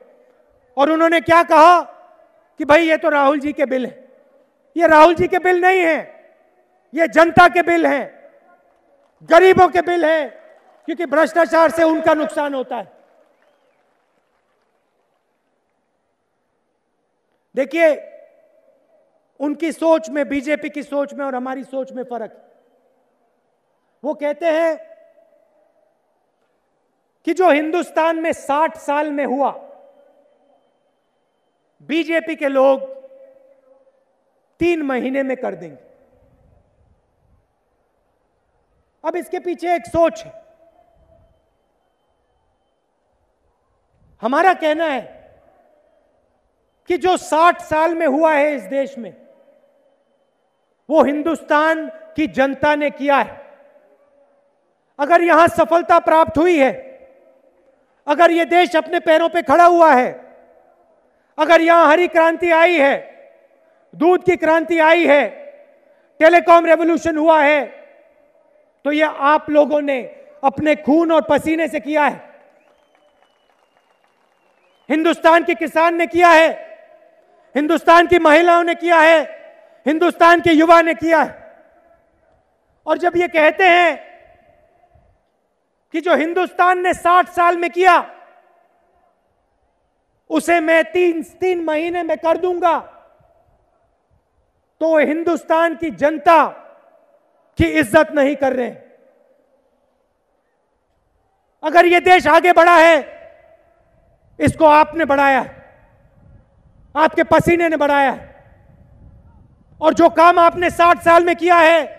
और उन्होंने क्या कहा कि भाई ये तो राहुल जी के बिल है। ये राहुल जी के बिल नहीं है, ये जनता के बिल हैं, गरीबों के बिल हैं, क्योंकि भ्रष्टाचार से उनका नुकसान होता है। देखिए, उनकी सोच में, बीजेपी की सोच में और हमारी सोच में फर्क है। वो कहते हैं कि जो हिंदुस्तान में 60 साल में हुआ, बीजेपी के लोग 3 महीने में कर देंगे। अब इसके पीछे एक सोच है। हमारा कहना है कि जो 60 साल में हुआ है इस देश में, वो हिंदुस्तान की जनता ने किया है। अगर यहां सफलता प्राप्त हुई है, अगर ये देश अपने पैरों पे खड़ा हुआ है, अगर यहां हरी क्रांति आई है, दूध की क्रांति आई है, टेलीकॉम रेवोल्यूशन हुआ है, तो ये आप लोगों ने अपने खून और पसीने से किया है। हिंदुस्तान के किसान ने किया है, हिंदुस्तान की महिलाओं ने किया है, हिंदुस्तान के युवा ने किया है। और जब ये कहते हैं कि जो हिंदुस्तान ने 60 साल में किया उसे मैं 3 महीने में कर दूंगा, तो हिंदुस्तान की जनता की इज्जत नहीं कर रहे हैं। अगर यह देश आगे बढ़ा है, इसको आपने बढ़ाया है, आपके पसीने ने बढ़ाया है। और जो काम आपने 60 साल में किया है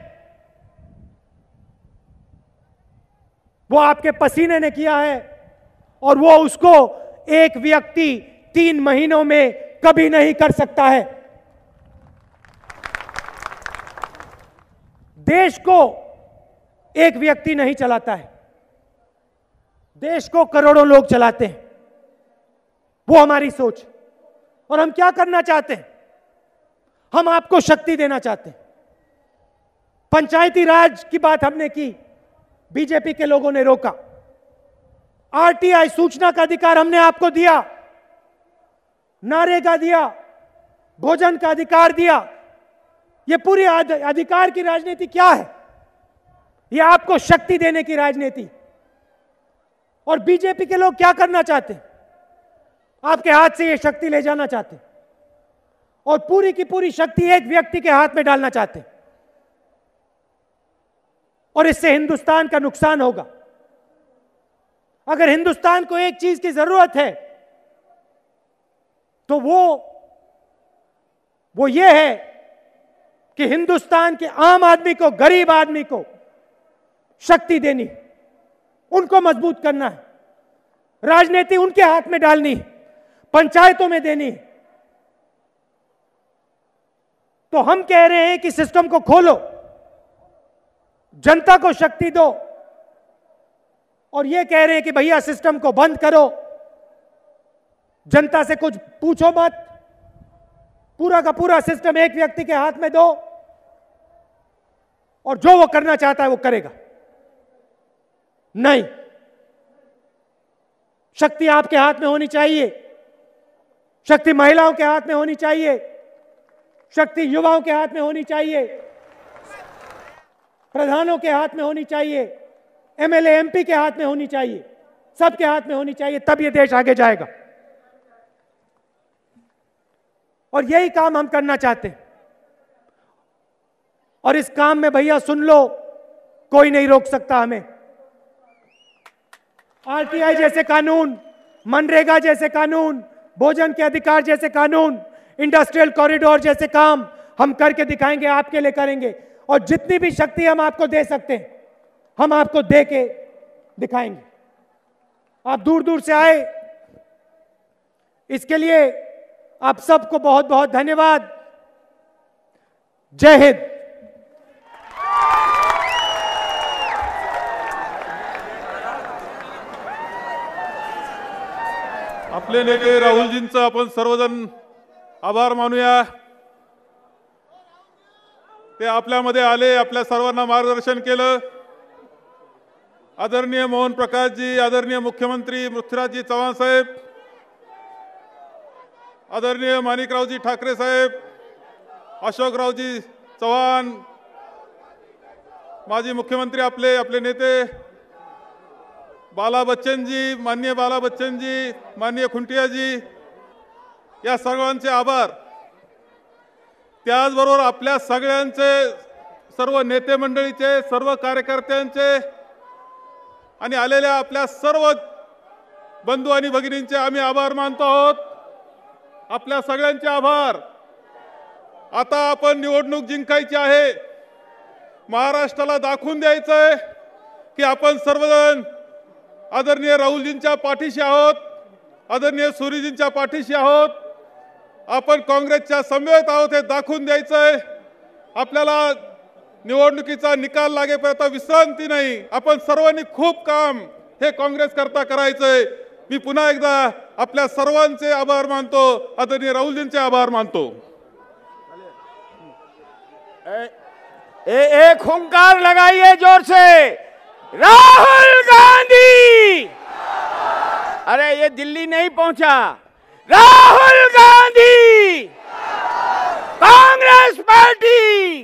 वो आपके पसीने ने किया है, और वो उसको एक व्यक्ति 3 महीनों में कभी नहीं कर सकता है। देश को एक व्यक्ति नहीं चलाता है, देश को करोड़ों लोग चलाते हैं। वो हमारी सोच। और हम क्या करना चाहते हैं? हम आपको शक्ति देना चाहते हैं। पंचायती राज की बात हमने की, बीजेपी के लोगों ने रोका। आरटीआई सूचना का अधिकार हमने आपको दिया, नारेगा दिया, भोजन का अधिकार दिया। ये पूरी अधिकार की राजनीति क्या है? ये आपको शक्ति देने की राजनीति। और बीजेपी के लोग क्या करना चाहते हैं? आपके हाथ से ये शक्ति ले जाना चाहते हैं और पूरी की पूरी शक्ति एक व्यक्ति के हाथ में डालना चाहते हैं, और इससे हिंदुस्तान का नुकसान होगा। अगर हिंदुस्तान को एक चीज की जरूरत है तो वो ये है कि हिंदुस्तान के आम आदमी को, गरीब आदमी को शक्ति देनी, उनको मजबूत करना है, राजनीति उनके हाथ में डालनी, पंचायतों में देनी। तो हम कह रहे हैं कि सिस्टम को खोलो, जनता को शक्ति दो, और ये कह रहे हैं कि भैया सिस्टम को बंद करो, जनता से कुछ पूछो मत, पूरा का पूरा सिस्टम एक व्यक्ति के हाथ में दो और जो वो करना चाहता है वो करेगा। नहीं, शक्ति आपके हाथ में होनी चाहिए, शक्ति महिलाओं के हाथ में होनी चाहिए, शक्ति युवाओं के हाथ में होनी चाहिए, प्रधानों के हाथ में होनी चाहिए, एमएलए एमपी के हाथ में होनी चाहिए, सबके हाथ में होनी चाहिए, तब ये देश आगे जाएगा। और यही काम हम करना चाहते हैं। और इस काम में भैया सुन लो, कोई नहीं रोक सकता हमें। आरटीआई जैसे कानून, मनरेगा जैसे कानून, भोजन के अधिकार जैसे कानून, इंडस्ट्रियल कॉरिडोर जैसे काम हम करके दिखाएंगे, आपके लिए करेंगे। और जितनी भी शक्ति हम आपको दे सकते हैं हम आपको दे के दिखाएंगे। आप दूर दूर से आए, इसके लिए आप सबको बहुत बहुत धन्यवाद। जय हिंद। आपले नेते राहुलजींचा आपण सर्वजण आभार मानूया। ते आपल्यामध्ये आले, आपल्या सर्वांना मार्गदर्शन केलं। आदरणीय मोहन प्रकाश जी, आदरणीय मुख्यमंत्री पृथ्वीराज चव्हाण साहेब, आदरणीय माणिकरावजी ठाकरे साहेब, अशोकरावजी चव्हाण, माजी मुख्यमंत्री आपले नेते बाला बच्चन जी, माननीय बाला बच्चन जी, माननीय खुंटिया जी, या सर्वांचे आभार। त्याचबरोबर आपल्या सगळ्यांचे, सर्व नेते मंडळीचे, सर्व कार्यकर्त्यांचे आणि आलेल्या आपल्या सर्व बंधू आणि भगिनींचे आम्ही आभार मानतो आहोत। आपल्या सगळ्यांचे आभार। आता आपण निवडणूक जिंकायची आहे। महाराष्ट्राला दाखवून द्यायचं आहे की आपण सर्वजण आदरणीय राहुलजींच्या पाठीशी आहोत, आदरणीय सूर्यजींच्या पाठीशी आहोत, आपण काँग्रेसच्या समवेत आहोत हे दाखवून द्यायचं आहे। आपल्याला निवडणुकीचा निकाल लागेपर्यंत विश्रांती नाही। आपण सर्वांनी खूप काम हे काँग्रेस करता करायचंय। मी पुन्हा एकदा आपल्या सर्वांचे आभार मानतो, आदरणीय राहुलजींचे आभार मानतो। एक हुंकार लगाइए जोर से, राहुल गांधी। अरे ये दिल्ली नहीं पहुंचा, राहुल गांधी, कांग्रेस पार्टी।